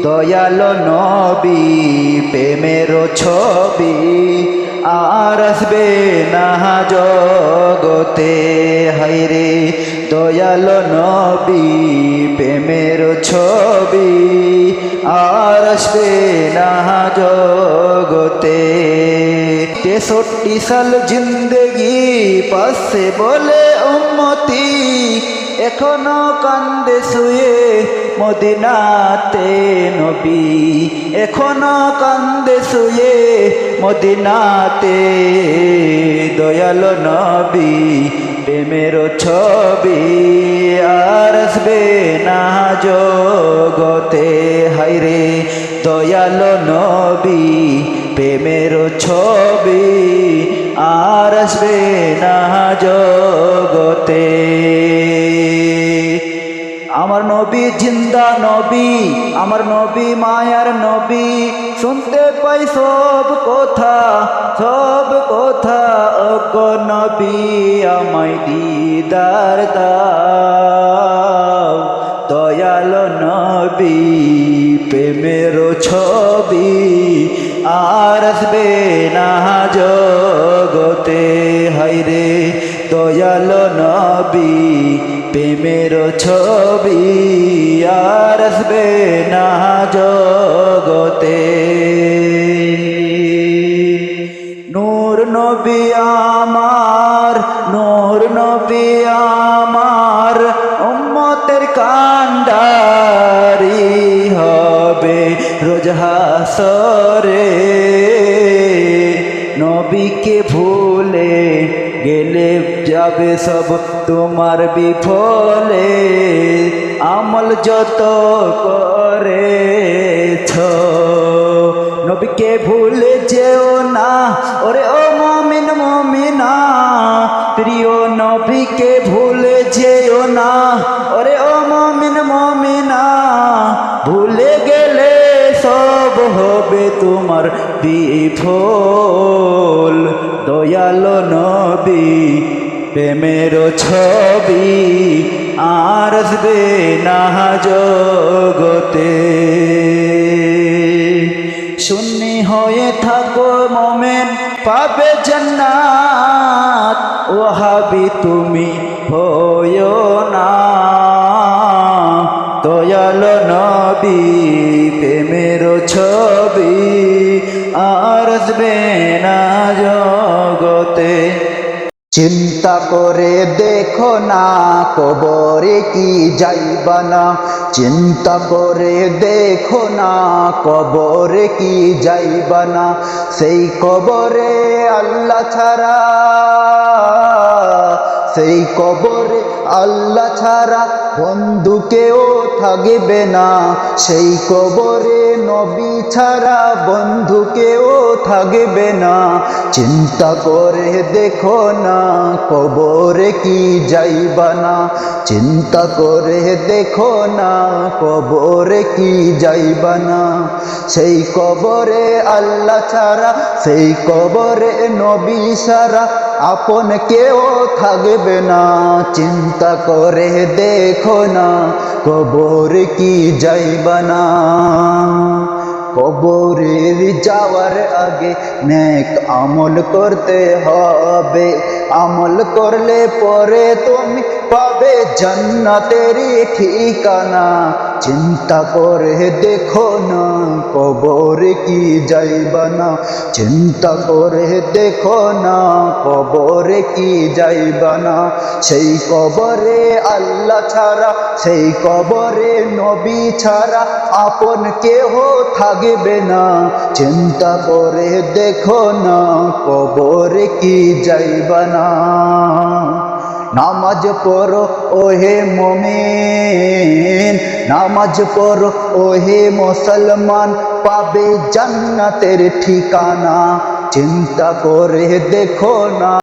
দয়ালো নবী প্রেমের ছবি আর আসবে না জগতে। হায়রে দয়ালো নবী প্রেমের ছবি আর আসবে না জগতে। 63 সাল জিন্দগি পাশে বলে উম্মতি, এখনো কান্দে শুয়ে মদিনাতে নবী, এখনো কান্দে শুয়ে মদিনাতে। দয়ালো নবী প্রেমের ছবি আর আসবে না জগতে। হায়রে দয়ালো নবী প্রেমের ছবি আর আসবে না জগতে। আমার নবী জিন্দা নবী, আমার নবী মায়ার নবী, শুনতে পাই সব কথা, সব কথা। ওগো নবী আমায় দিদার দাও, দয়ালো নবী প্রেমের ছবি আর আসবে না জগতে। হায়রে দয়ালো নবী প্রেমের ছবি আর আসবে না জগতে। নূর নবী আমার, নূর নবী আমার, উম্মতের কান্ডারি হবে রোজ হাসরে। নবীকে ভুলে গেলে যাবে সব তোমার বিফলে, আমল যত করেছ। নবীকে ভুলে যেও না ওরে ও মুমিন মুমিনা, প্রিয় নবীকে ভুলে যেও না ওরে ও মুমিন মুমিনা। ভুলে গেলে সব হবে তোমার বিফল, দয়ালো নবী প্রেমের ছবি আর আসবে না জগতে। সুন্নি হয়ে থাকো মোমেন পাবে জান্নাত, ওয়াহাবি তুমি হয়ো না। দয়ালো নবী প্রেমের ছবি আর আসবে না জগতে। চিন্তা করে দেখো না কবরে কি যাইবা না, চিন্তা করে দেখো না কবরে কি যাইবা না। সেই কবরে আল্লাহ ছাড়া, সেই কবরে আল্লাহ ছাড়া বন্ধু কেউ থাকবে না। সেই কবরে নবী ছাড়া বন্ধু কেউ থাকবে না। চিন্তা করে দেখো না কবরে কি যাইবা না, চিন্তা করে দেখো না কবরে কি যাইবা না। সেই কবরে আল্লাহ ছাড়া, সেই কবরে নবী ছাড়া আপন কেউ থাকবে না। চিন্তা করে দেখো না কবরে কি যাইবা না। কবরের যাওয়ার আগে নেক আমল করতে হবে, আমল করলে পরে তুমি পাবে জান্নাতের ঠিকানা। চিন্তা করে দেখো না কবরে কি যাইবা না, চিন্তা করে দেখো না কবরে কি যাইবা না। সেই কবরে আল্লাহ ছাড়া, সেই কবরে নবী ছাড়া আপন কেহ থাকবে না। চিন্তা করে দেখো না কবরে কি যাইবা না। নামাজ পড়ো ওহে মুমিন, নামাজ পড়ো ওহে মুসলমান, পাবে জান্নাতের ঠিকানা। চিন্তা করে দেখো না।